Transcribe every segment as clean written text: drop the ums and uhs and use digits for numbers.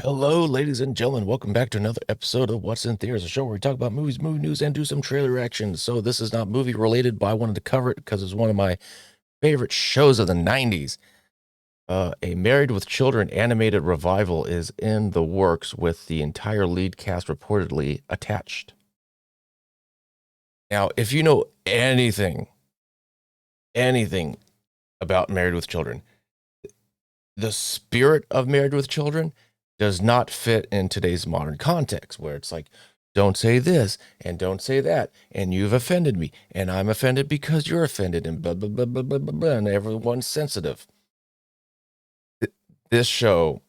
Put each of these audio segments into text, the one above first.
Hello, ladies and gentlemen. Welcome back to another episode of What's in Theaters, a show where we talk about movies, movie news, and do some trailer reactions. So this is not movie related, but I wanted to cover it because it's one of my favorite shows of the 90s. A Married with Children animated revival is in the works with the entire lead cast reportedly attached. Now, if you know anything about Married with Children, the spirit of Married with Children does not fit in today's modern context where it's like, don't say this and don't say that, and you've offended me, and I'm offended because you're offended, and blah, blah, blah, blah, blah, blah, blah, and everyone's sensitive. This show,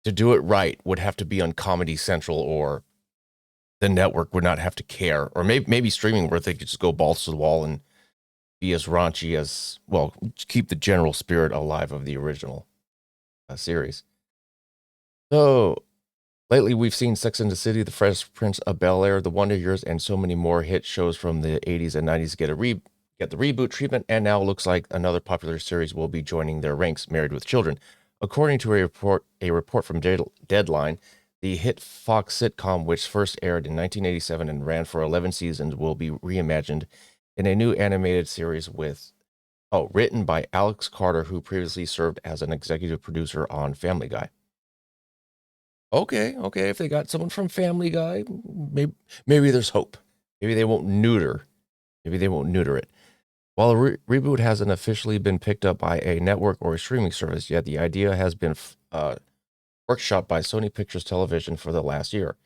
to do it right, would have to be on Comedy Central, or the network would not have to care, or maybe streaming where they could just go balls to the wall and be as raunchy as, well, keep the general spirit alive of the original series. So, lately, we've seen Sex and the City, The Fresh Prince of Bel-Air, The Wonder Years, and so many more hit shows from the 80s and 90s get the reboot treatment, and now looks like another popular series will be joining their ranks, Married with Children. According to a report from Deadline, the hit Fox sitcom, which first aired in 1987 and ran for 11 seasons, will be reimagined in a new animated series written by Alex Carter, who previously served as an executive producer on Family Guy. Okay. If they got someone from Family Guy, maybe there's hope. Maybe they won't neuter. Maybe they won't neuter it. While a reboot hasn't officially been picked up by a network or a streaming service yet, the idea has been workshopped by Sony Pictures Television for the last year.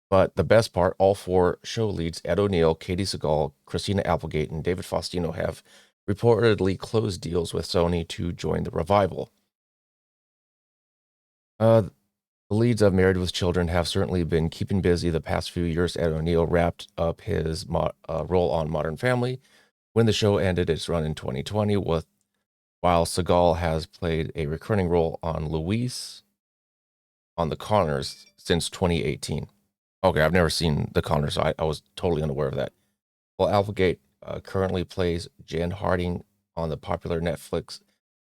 But the best part, all four show leads, Ed O'Neill, Katie Seagal, Christina Applegate, and David Faustino, have reportedly closed deals with Sony to join the revival. The leads of Married with Children have certainly been keeping busy the past few years. Ed O'Neill wrapped up his role on Modern Family when the show ended its run in 2020, while Seagal has played a recurring role on Luis on The Conners since 2018. Okay, I've never seen The Conners, so I was totally unaware of that. Well, Applegate currently plays Jen Harding on the popular Netflix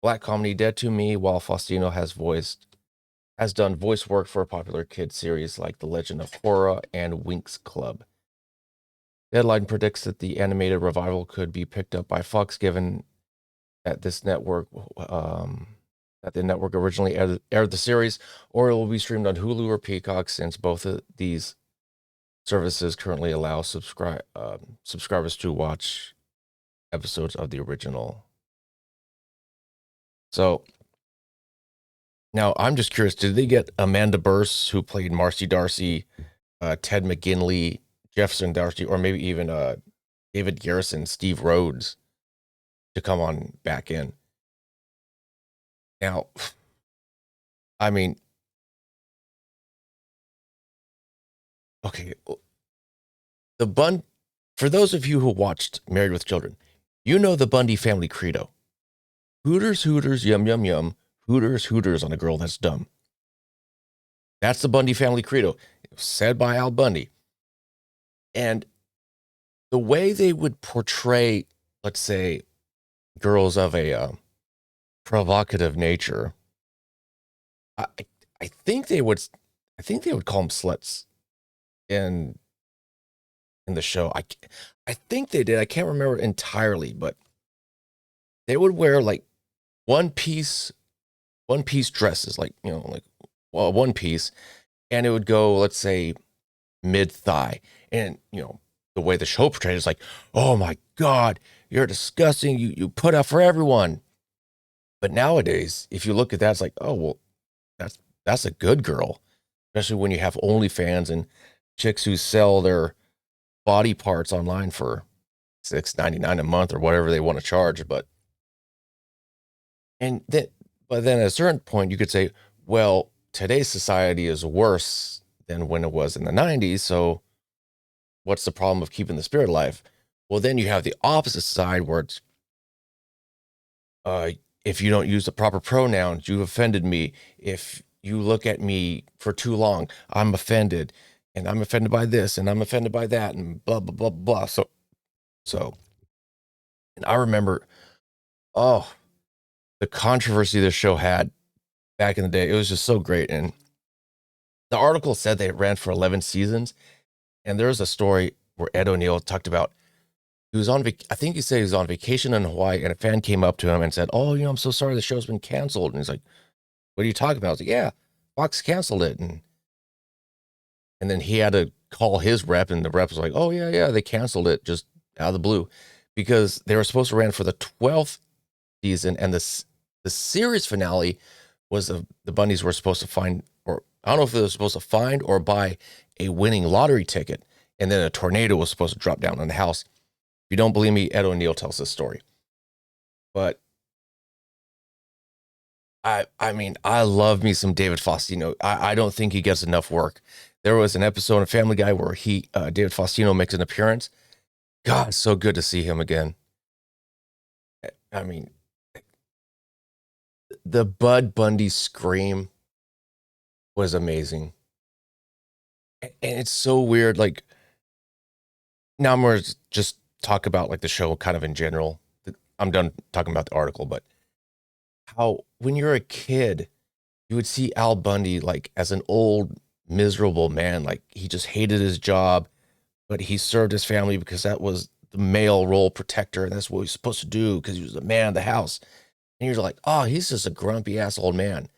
black comedy Dead to Me, while Faustino has done voice work for popular kids series like The Legend of Korra and Winx Club. Deadline predicts that the animated revival could be picked up by Fox, given that the network originally aired the series, or it will be streamed on Hulu or Peacock, since both of these services currently allow subscribers to watch episodes of the original. So now I'm just curious, did they get Amanda Burse, who played Marcy Darcy, Ted McGinley, Jefferson Darcy, or maybe even David Garrison, Steve Rhodes, to come on back in? Now, I mean, okay, for those of you who watched Married with Children, you know the Bundy family credo: Hooters, Hooters, yum, yum, yum. Hooters, Hooters on a girl that's dumb. That's the Bundy family credo, said by Al Bundy. And the way they would portray, let's say, girls of a provocative nature, I, I think they would, call them sluts in the show. I think they did. I can't remember entirely, but they would wear like one piece dresses, like, one piece, and it would go, let's say, mid thigh, and the way the show portrayed it is like, oh my god, you're disgusting, you put up for everyone. But nowadays, if you look at that, it's like, oh well, that's a good girl, especially when you have OnlyFans and chicks who sell their body parts online for $6.99 a month or whatever they want to charge. And then but then at a certain point you could say, well, today's society is worse than when it was in the 90s, so what's the problem of keeping the spirit alive? Well, then you have the opposite side where it's, if you don't use the proper pronouns, you've offended me. If you look at me for too long, I'm offended, and I'm offended by this, and I'm offended by that, and blah blah blah blah. So, and I remember, oh, the controversy this show had back in the day. It was just so great, and The article said they ran for 11 seasons, and there's a story where Ed O'Neill talked about he was on I think he said he was on vacation in Hawaii, and a fan came up to him and said, "Oh, I'm so sorry the show's been canceled." And he's like, "What are you talking about?" I was like, "Yeah, Fox canceled it." And then he had to call his rep, and the rep was like, "Oh yeah, they canceled it just out of the blue because they were supposed to run for the 12th season, and the series finale was the Bundys were supposed to find, or I don't know if they were supposed to find or buy a winning lottery ticket, and then a tornado was supposed to drop down on the house. If you don't believe me, Ed O'Neill tells this story. But I mean, I love me some David Faustino. I don't think he gets enough work. There was an episode of Family Guy where David Faustino makes an appearance. God, it's so good to see him again. I mean, the Bud Bundy scream was amazing. And it's so weird. Like, now I'm going to just talk about like the show kind of in general. I'm done talking about the article, but how when you're a kid, you would see Al Bundy like as an old, miserable man. Like he just hated his job, but he served his family because that was the male role protector, and that's what he's supposed to do because he was the man of the house. And you're like, oh, he's just a grumpy ass old man.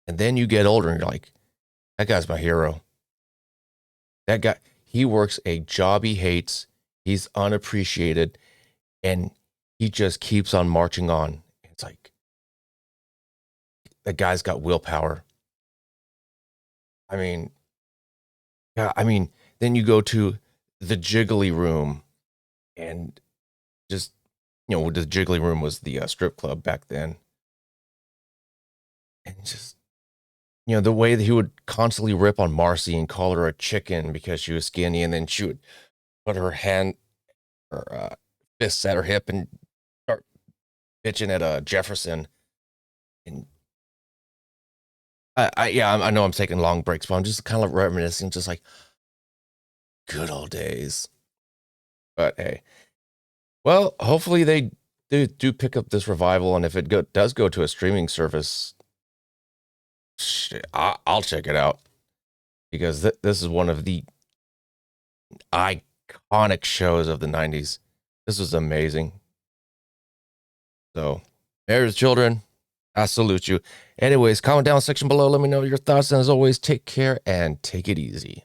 And then you get older and you're like, that guy's my hero. That guy, he works a job he hates. He's unappreciated, and he just keeps on marching on. It's like, that guy's got willpower. I mean, yeah, I mean, then you go to the Jiggly Room, and just, the Jiggly Room was the strip club back then. And just, the way that he would constantly rip on Marcy and call her a chicken because she was skinny, and then she would put her hand or fists at her hip and start bitching at Jefferson. And I know I'm taking long breaks, but I'm just kind of reminiscing, just like good old days. But hey, well, hopefully they do pick up this revival, and if it does go to a streaming service, I'll check it out because this is one of the iconic shows of the 90s. This was amazing. So, Married with Children, I salute you. Anyways, comment down section below. Let me know your thoughts. And as always, take care and take it easy.